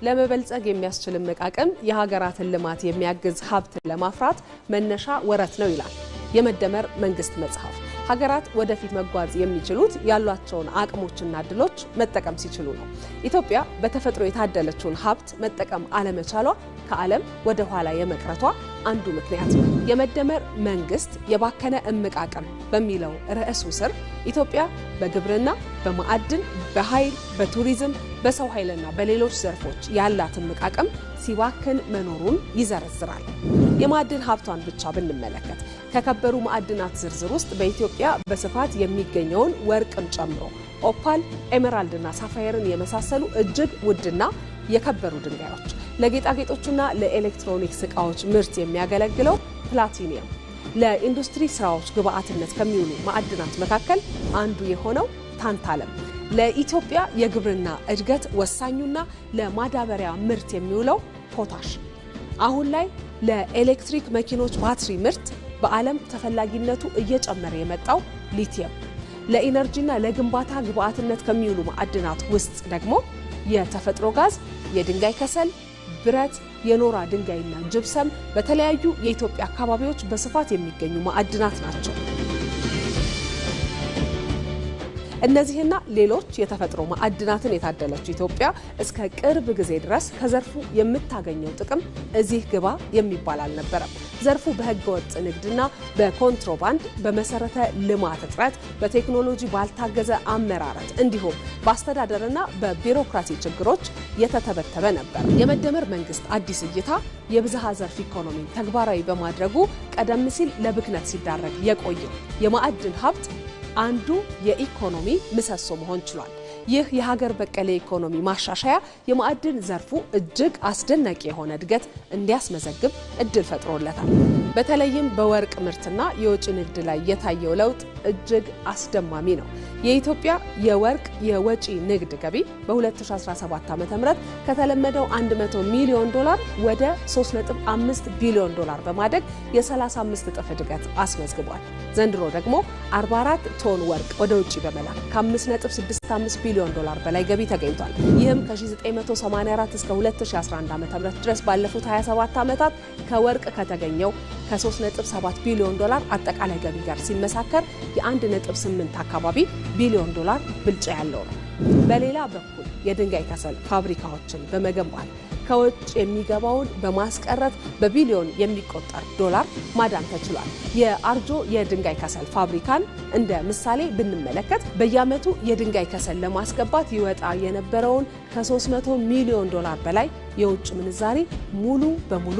ለመበልጸግ የሚያስችል መቃቀም የሀገራትን ልማት የሚያግዝ ሀብት ለማፍራት መነሻ ወረት ነው ይላል የመደመር መንግስት መጽሐፍ። ሀገራት ወደፊት መጓዝ የሚችሉት ያሏቸውን አቅሞችና እድሎች መጠቀም ሲችሉ ነው። ኢትዮጵያ በተፈጥሮ የታደለችውን ሀብት መጠቀም አለመቻሏ ከዓለም ወደ ኋላ የመቅረቷ አንዱ ምክንያት ነው። የመደመር መንግስት የባከነ እምቃቀም በሚለው ርዕሱ ስር ኢትዮጵያ በግብርና፣ በማዕድን፣ በኃይል፣ በቱሪዝም፣ በሰው ኃይልና በሌሎች ዘርፎች ያላት እምቃቀም ሲባክን መኖሩን ይዘረዝራል። የማዕድን ሀብቷን ብቻ ብንመለከት ከከበሩ ማዕድናት ዝርዝር ውስጥ በኢትዮጵያ በስፋት የሚገኘውን ወርቅን ጨምሮ ኦፓል፣ ኤሜራልድና ሳፋየርን የመሳሰሉ እጅግ ውድና የከበሩ ድንጋዮች፣ ለጌጣጌጦችና ለኤሌክትሮኒክስ ዕቃዎች ምርት የሚያገለግለው ፕላቲኒየም፣ ለኢንዱስትሪ ስራዎች ግብአትነት ከሚውሉ ማዕድናት መካከል አንዱ የሆነው ታንታለም፣ ለኢትዮጵያ የግብርና እድገት ወሳኙና ለማዳበሪያ ምርት የሚውለው ፖታሽ፣ አሁን ላይ ለኤሌክትሪክ መኪኖች ባትሪ ምርት በዓለም ተፈላጊነቱ እየጨመረ የመጣው ሊቲየም፣ ለኢነርጂና ለግንባታ ግብአትነት ከሚውሉ ማዕድናት ውስጥ ደግሞ የተፈጥሮ ጋዝ፣ የድንጋይ ከሰል፣ ብረት፣ የኖራ ድንጋይና ጅብሰም በተለያዩ የኢትዮጵያ አካባቢዎች በስፋት የሚገኙ ማዕድናት ናቸው። እነዚህና ሌሎች የተፈጥሮ ማዕድናትን የታደለች ኢትዮጵያ እስከ ቅርብ ጊዜ ድረስ ከዘርፉ የምታገኘው ጥቅም እዚህ ግባ የሚባል አልነበረም። ዘርፉ በህገወጥ ንግድና በኮንትሮባንድ፣ በመሰረተ ልማት እጥረት፣ በቴክኖሎጂ ባልታገዘ አመራረት እንዲሁም በአስተዳደርና በቢሮክራሲ ችግሮች የተተበተበ ነበር። የመደመር መንግስት አዲስ እይታ የብዝሃ ዘርፍ ኢኮኖሚ ተግባራዊ በማድረጉ ቀደም ሲል ለብክነት ሲዳረግ የቆየው የማዕድን ሀብት አንዱ የኢኮኖሚ ምሰሶ መሆን ችሏል። ይህ የሀገር በቀል ኢኮኖሚ ማሻሻያ የማዕድን ዘርፉ እጅግ አስደናቂ የሆነ እድገት እንዲያስመዘግብ እድል ፈጥሮለታል። በተለይም በወርቅ ምርትና የወጪ ንግድ ላይ የታየው ለውጥ እጅግ አስደማሚ ነው። የኢትዮጵያ የወርቅ የወጪ ንግድ ገቢ በ2017 ዓ.ም ከተለመደው $100 ሚሊዮን ወደ $3.5 ቢሊዮን በማደግ የ35 እጥፍ እድገት አስመዝግቧል። ዘንድሮ ደግሞ 44 ቶን ወርቅ ወደ ውጪ በመላክ ከ5.65 ቢሊዮን በላይ ገቢ ተገኝቷል። ይህም ከ1984 እስከ 2011 ዓ.ም ድረስ ባለፉት 27 ዓመታት ከወርቅ ከተገኘው ከ3.7 ቢሊዮን አጠቃላይ ገቢ ጋር ሲመሳከር የ1.8 አካባቢ ቢሊዮን ብልጫ ያለው ነው። በሌላ በኩል የድንጋይ ከሰል ፋብሪካዎችን በመገንባት ከውጭ የሚገባውን በማስቀረት በቢሊዮን የሚቆጠር ዶላር ማዳን ተችሏል። የአርጆ የድንጋይ ከሰል ፋብሪካን እንደ ምሳሌ ብንመለከት በየዓመቱ የድንጋይ ከሰል ለማስገባት ይወጣ የነበረውን ከ300 ሚሊዮን በላይ የውጭ ምንዛሪ ሙሉ በሙሉ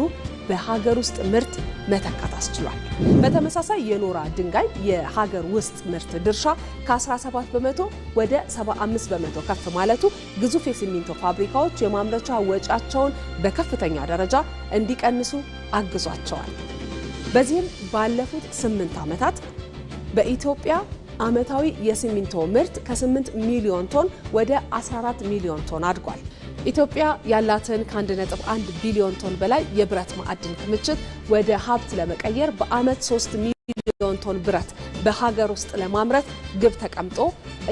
በሀገር ውስጥ ምርት መተካት አስችሏል። በተመሳሳይ የኖራ ድንጋይ የሀገር ውስጥ ምርት ድርሻ ከ17 በመቶ ወደ 75 በመቶ ከፍ ማለቱ ግዙፍ የሲሚንቶ ፋብሪካዎች የማምረቻ ወጪያቸውን በከፍተኛ ደረጃ እንዲቀንሱ አግዟቸዋል። በዚህም ባለፉት 8 ዓመታት በኢትዮጵያ ዓመታዊ የሲሚንቶ ምርት ከ8 ሚሊዮን ቶን ወደ 14 ሚሊዮን ቶን አድጓል። ኢትዮጵያ ያላትን ከ1.1 ቢሊዮን ቶን በላይ የብረት ማዕድን ክምችት ወደ ሀብት ለመቀየር በዓመት 3 ሚሊዮን ቶን ብረት በሀገር ውስጥ ለማምረት ግብ ተቀምጦ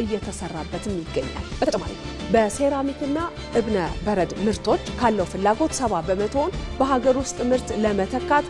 እየተሰራበትም ይገኛል። በተጨማሪ በሴራሚክና እብነ በረድ ምርቶች ካለው ፍላጎት 70 በመቶውን በሀገር ውስጥ ምርት ለመተካት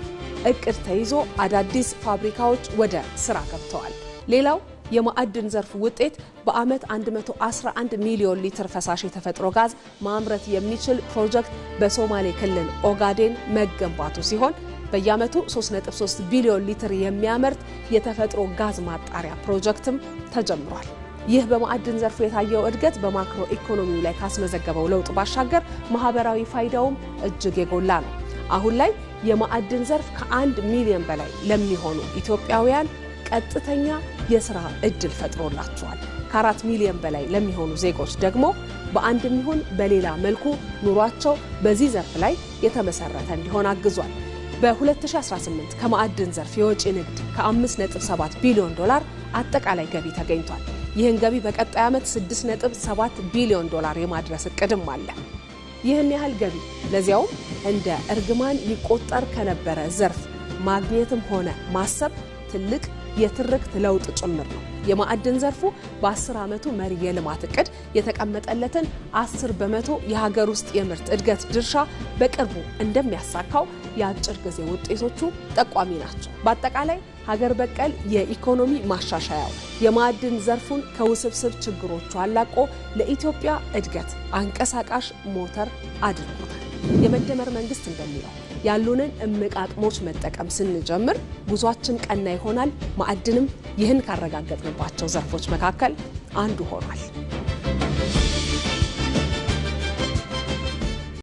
እቅድ ተይዞ አዳዲስ ፋብሪካዎች ወደ ስራ ገብተዋል። ሌላው የማዕድን ዘርፍ ውጤት በዓመት 111 ሚሊዮን ሊትር ፈሳሽ የተፈጥሮ ጋዝ ማምረት የሚችል ፕሮጀክት በሶማሌ ክልል ኦጋዴን መገንባቱ ሲሆን በየዓመቱ 3.3 ቢሊዮን ሊትር የሚያመርት የተፈጥሮ ጋዝ ማጣሪያ ፕሮጀክትም ተጀምሯል። ይህ በማዕድን ዘርፉ የታየው እድገት በማክሮ ኢኮኖሚው ላይ ካስመዘገበው ለውጥ ባሻገር ማህበራዊ ፋይዳውም እጅግ የጎላ ነው። አሁን ላይ የማዕድን ዘርፍ ከ1 ሚሊዮን በላይ ለሚሆኑ ኢትዮጵያውያን ቀጥተኛ የሥራ እድል ፈጥሮላቸዋል። ከ4 ሚሊዮን በላይ ለሚሆኑ ዜጎች ደግሞ በአንድም ይሁን በሌላ መልኩ ኑሯቸው በዚህ ዘርፍ ላይ የተመሰረተ እንዲሆን አግዟል። በ2018 ከማዕድን ዘርፍ የወጪ ንግድ ከ5.7 ቢሊዮን አጠቃላይ ገቢ ተገኝቷል። ይህን ገቢ በቀጣይ ዓመት 6.7 ቢሊዮን የማድረስ እቅድም አለ። ይህን ያህል ገቢ ለዚያው እንደ እርግማን ይቆጠር ከነበረ ዘርፍ ማግኘትም ሆነ ማሰብ ትልቅ የትርክት ለውጥ ጭምር ነው። የማዕድን ዘርፉ በ10 ዓመቱ መሪ የልማት እቅድ የተቀመጠለትን 10% የሀገር ውስጥ የምርት እድገት ድርሻ በቅርቡ እንደሚያሳካው የአጭር ጊዜ ውጤቶቹ ጠቋሚ ናቸው። በአጠቃላይ ሀገር በቀል የኢኮኖሚ ማሻሻያው የማዕድን ዘርፉን ከውስብስብ ችግሮቹ አላቆ ለኢትዮጵያ እድገት አንቀሳቃሽ ሞተር አድርጎታል። የመደመር መንግስት እንደሚለው ያሉንን እምቅ አቅሞች መጠቀም ስንጀምር ጉዟችን ቀና ይሆናል። ማዕድንም ይህን ካረጋገጥንባቸው ዘርፎች መካከል አንዱ ሆኗል።